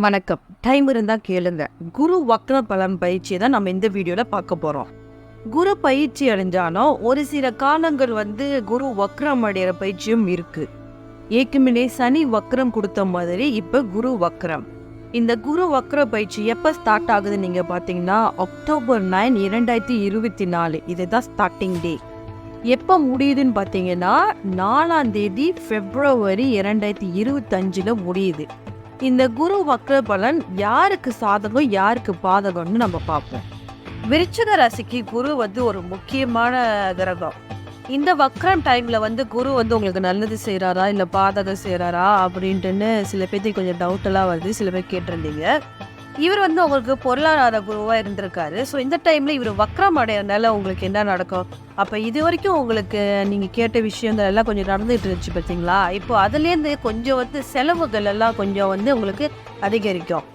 வணக்கம். டைம் இருந்தா கேளுங்க. குரு வக்ர பலன் பயிற்சியை தான் நம்ம இந்த வீடியோல பார்க்க போறோம். குரு பயிற்சி அடைஞ்சாலும் ஒரு சில காலங்கள் குரு வக்ரம் அடைகிற பயிற்சியும் இருக்கு. ஏற்கனவே சனி வக்ரம் கொடுத்த மாதிரி இப்ப குரு வக்ரம். இந்த குரு வக்ர பயிற்சி எப்ப ஸ்டார்ட் ஆகுதுன்னு நீங்க பாத்தீங்கன்னா அக்டோபர் 9, 2024 இதுதான் ஸ்டார்டிங் டே. எப்ப முடியுதுன்னு பாத்தீங்கன்னா 4ஆம் தேதி பிப்ரவரி 2025 முடியுது. இந்த குரு வக்ர பலன் யாருக்கு சாதகம் யாருக்கு பாதகம்னு நம்ம பார்ப்போம். விருச்சிக ராசிக்கு குரு ஒரு முக்கியமான கிரகம். இந்த வக்ரம் டைம்ல குரு உங்களுக்கு நல்லது செய்யறாரா இல்ல பாதகம் செய்யறாரா அப்படின்ட்டுன்னு சில பேருக்கு கொஞ்சம் டவுட் எல்லாம் வருது. சில பேர் கேட்டிருந்தீங்க. இவர் உங்களுக்கு பொருளாதார குருவா இருந்திருக்காரு. ஸோ இந்த டைம்ல இவர் வக்ரம் அடையறதுனால உங்களுக்கு என்ன நடக்கும்? அப்ப இது வரைக்கும் உங்களுக்கு நீங்க கேட்ட விஷயங்கள் எல்லாம் கொஞ்சம் நடந்துட்டு இருந்துச்சு பார்த்தீங்களா? இப்போ அதுலேருந்து கொஞ்சம் செலவுகள் எல்லாம் கொஞ்சம் உங்களுக்கு அதிகரிக்கும்.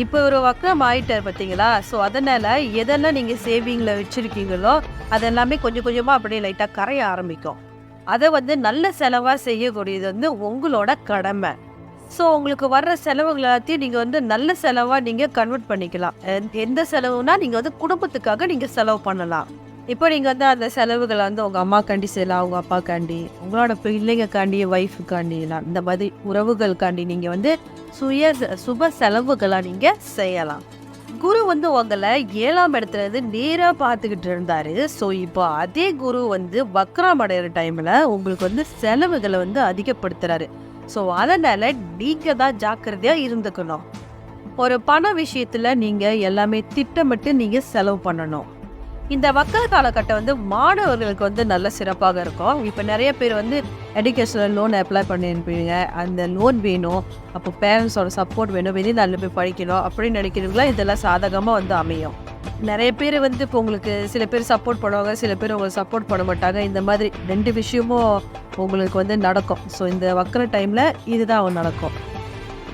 இப்போ ஒரு வக்ரம் ஆயிட்டார் பார்த்தீங்களா? ஸோ அதனால எதெல்லாம் நீங்க சேவிங்ல வச்சிருக்கீங்களோ அதெல்லாமே கொஞ்சம் கொஞ்சமா அப்படியே லைட்டா கரைய ஆரம்பிக்கும். அதை நல்ல செலவா செய்யக்கூடியது உங்களோட கடமை. ஸோ உங்களுக்கு வர்ற செலவுகள் எல்லாத்தையும் நீங்கள் நல்ல செலவாக நீங்கள் கன்வெர்ட் பண்ணிக்கலாம். எந்த செலவுனா நீங்கள் குடும்பத்துக்காக நீங்கள் செலவு பண்ணலாம். இப்போ நீங்கள் அந்த செலவுகளை உங்கள் அம்மாக்காண்டி செய்யலாம், உங்கள் அப்பாக்காண்டி, உங்களோட பிள்ளைங்கக்காண்டி, ஒய்ஃபுக்காண்டிலாம் இந்த மாதிரி உறவுகளுக்காண்டி நீங்கள் சுப செலவுகளாக நீங்கள் செய்யலாம். குரு உங்களை 7ஆம் இடத்துல நேராக பார்த்துக்கிட்டு இருந்தாரு. ஸோ இப்போ அதே குரு வக்ரம் அடைகிற டைமில் உங்களுக்கு செலவுகளை அதிகப்படுத்துறாரு. ஸோ அதனால நீங்க தான் ஜாக்கிரதையா இருந்துக்கணும். ஒரு பண விஷயத்துல நீங்க எல்லாமே திட்டமிட்டு நீங்க செலவு பண்ணணும். இந்த வக்ர காலகட்டம் மாணவர்களுக்கு நல்ல சிறப்பாக இருக்கும். இப்போ நிறைய பேர் எஜுகேஷனல் லோன் அப்ளை பண்ணிருப்பீங்க. அந்த லோன் வேணும், அப்போ பேரண்ட்ஸோட சப்போர்ட் வேணும், வெளிநாட்டில் போய் படிக்கணும் அப்படின்னு நினைக்கிறீங்களா? இதெல்லாம் சாதகமாக அமையும். நிறைய பேர் இப்போ உங்களுக்கு சில பேர் சப்போர்ட் பண்ணுவாங்க, சில பேர் உங்களுக்கு சப்போர்ட் பண்ண மாட்டாங்க. இந்த மாதிரி 2 விஷயமும் உங்களுக்கு நடக்கும். ஸோ இந்த வக்ர டைமில் இதுதான் நடக்கும்.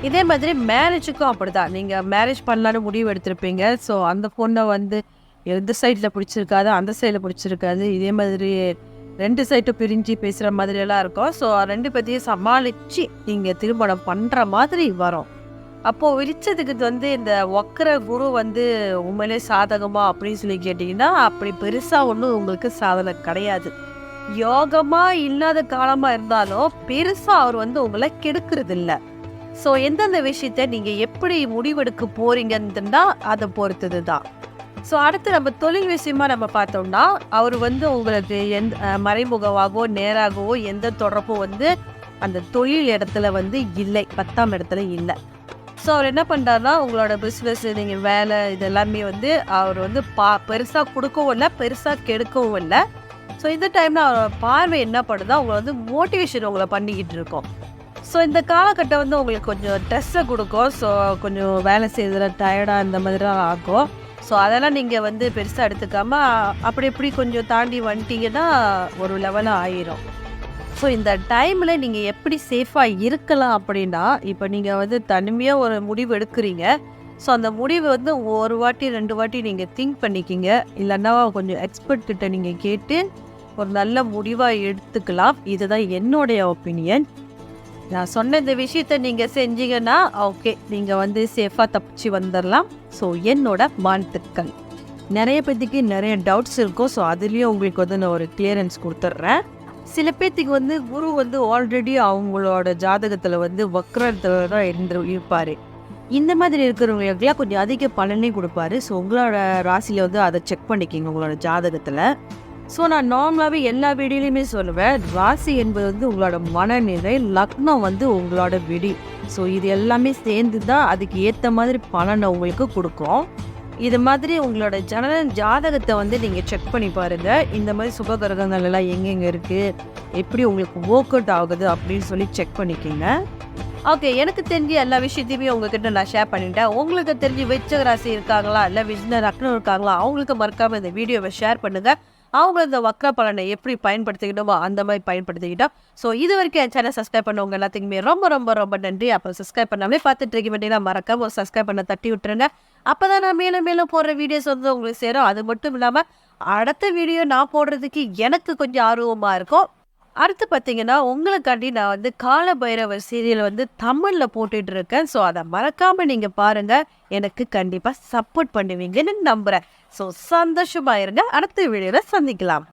இதே மாதிரி மேரேஜுக்கும் அப்படிதான். நீங்கள் மேரேஜ் பண்ணலான்னு முடிவு எடுத்திருப்பீங்க. ஸோ அந்த பொண்ணை எந்த சைடில் பிடிச்சிருக்காது, அந்த சைடில் பிடிச்சிருக்காது. இதே மாதிரி 2 சைட்டும் பிரிஞ்சு பேசுகிற மாதிரியெல்லாம் இருக்கும். ஸோ 2 பேர்த்தையும் சமாளித்து நீங்கள் திருமணம் பண்ணுற மாதிரி வரும். அப்போது விரிச்சதுக்கு இந்த வக்ர குரு உண்மையிலே சாதகமா அப்படின்னு சொல்லி கேட்டிங்கன்னா அப்படி பெருசாக ஒன்றும் உங்களுக்கு சாதனை கிடையாது. யோகமாக இல்லாத காலமாக இருந்தாலும் பெருசாக அவர் உங்களை கெடுக்கிறது இல்லை. ஸோ எந்தெந்த விஷயத்த நீங்கள் எப்படி முடிவெடுக்க போறீங்கன்னா அதை பொறுத்தது தான். ஸோ அடுத்து நம்ம தொழில் விஷயமா நம்ம பார்த்தோம்னா அவர் உங்களுக்கு எந்த மறைமுகமாகவோ நேராகவோ எந்த தொடர்பும் அந்த தொழில் இடத்துல இல்லை, 10ஆம் இடத்துல இல்லை. ஸோ அவர் என்ன பண்ணுறாருனா உங்களோட பிஸ்னஸ், நீங்கள் வேலை இதெல்லாமே அவர் பெருசாக கொடுக்கவும் இல்லை, பெருசாக கெடுக்கவும் இல்லை. ஸோ இந்த டைமில் அவர் பார்வை என்ன பண்ணுதா உங்களை மோட்டிவேஷன் உங்களை பண்ணிக்கிட்டு இருக்கோம். ஸோ இந்த காலகட்டம் உங்களுக்கு கொஞ்சம் ஸ்ட்ரெஸ்ஸை கொடுக்கும். ஸோ கொஞ்சம் வேலை செய்யறதுல டயர்டாக இந்த மாதிரிலாம் ஆகும். ஸோ அதெல்லாம் நீங்கள் பெருசாக எடுத்துக்காமல் அப்படி இப்படி கொஞ்சம் தாண்டி வந்துட்டீங்கன்னா ஒரு லெவலாக ஆயிரும். ஸோ இந்த டைமில் நீங்கள் எப்படி சேஃபாக இருக்கலாம் அப்படின்னா, இப்போ நீங்கள் தனிமையாக ஒரு முடிவு எடுக்கிறீங்க. ஸோ அந்த முடிவு ஒரு வாட்டி 2 வாட்டி நீங்கள் திங்க் பண்ணிக்கிங்க. இல்லைன்னா கொஞ்சம் எக்ஸ்பர்ட் கிட்ட நீங்கள் கேட்டு ஒரு நல்ல முடிவாக எடுத்துக்கலாம். இதுதான் என்னுடைய ஒப்பீனியன். நான் சொன்ன இந்த விஷயத்த நீங்கள் செஞ்சீங்கன்னா ஓகே, நீங்கள் சேஃபாக தப்பிச்சு வந்துடலாம். ஸோ என்னோட வாழ்த்துக்கள். நிறைய பேத்துக்கு நிறைய டவுட்ஸ் இருக்கும். ஸோ அதுலேயும் உங்களுக்கு நான் ஒரு கிளியரன்ஸ் கொடுத்துட்றேன். சில பேத்துக்கு குரு ஆல்ரெடி அவங்களோட ஜாதகத்தில் வக்ரத்தில் தான் இருப்பார். இந்த மாதிரி இருக்கிறவங்களுக்குலாம் கொஞ்சம் அதிக பலனே கொடுப்பாரு. ஸோ உங்களோட ராசியில் அதை செக் பண்ணிக்கிங்க உங்களோட ஜாதகத்தில். ஸோ நான் நார்மலாகவே எல்லா வீடியோலையுமே சொல்லுவேன், ராசி என்பது உங்களோட மனநிலை, லக்னம் உங்களோட விடி. ஸோ இது எல்லாமே சேர்ந்து தான் அதுக்கு ஏற்ற மாதிரி பலனை உங்களுக்கு கொடுக்கும். இது மாதிரி உங்களோட ஜாதகத்தை நீங்கள் செக் பண்ணி பாருங்கள். இந்த மாதிரி சுபகிரகங்கள் எல்லாம் எங்கெங்கே இருக்குது, எப்படி உங்களுக்கு ஒர்க் அவுட் ஆகுது அப்படின்னு சொல்லி செக் பண்ணிக்கோங்க. ஓகே, எனக்கு தெரிஞ்ச எல்லா விஷயத்தையுமே உங்ககிட்ட நான் ஷேர் பண்ணிட்டேன். உங்களுக்கு தெரிஞ்சு விருச்சிக ராசி இருக்காங்களா இல்லை விஜ்ன லக்னம் இருக்காங்களா, அவங்களுக்கு மறக்காமல் இந்த வீடியோவை ஷேர் பண்ணுங்கள். அவங்க இந்த வக்ர பலனை எப்படி பயன்படுத்திக்கிட்டோமோ அந்த மாதிரி பயன்படுத்திக்கிட்டோம். ஸோ இது வரைக்கும் என் சேனல் சப்ஸ்கிரைப் பண்ணவங்க எல்லாத்துக்குமே ரொம்ப ரொம்ப ரொம்ப நன்றி. அப்போ சப்ஸ்கிரைப் பண்ணாமலே பார்த்துட்டு இருக்க வேண்டியதான், மறக்காம ஒரு சப்ஸ்கிரைப் பண்ண தட்டி விட்டுருங்க. அப்போ தான் நான் மேலும் மேலும் போடுற வீடியோஸ் உங்களுக்கு சேரும். அது மட்டும் இல்லாமல் அடுத்த வீடியோ நான் போடுறதுக்கு எனக்கு கொஞ்சம் ஆர்வமாக இருக்கும். அடுத்து பார்த்தீங்கன்னா, உங்களுக்காண்டி நான் வந்து கால பைரவர் சீரியல் வந்து தமிழ்ல போட்டுட்டு இருக்கேன். ஸோ அத மறக்காம நீங்க பாருங்க. எனக்கு கண்டிப்பா சப்போர்ட் பண்ணுவீங்கன்னு நம்புறேன். ஸோ சந்தோஷமா இருங்க. அடுத்த வீடியோல சந்திக்கலாம்.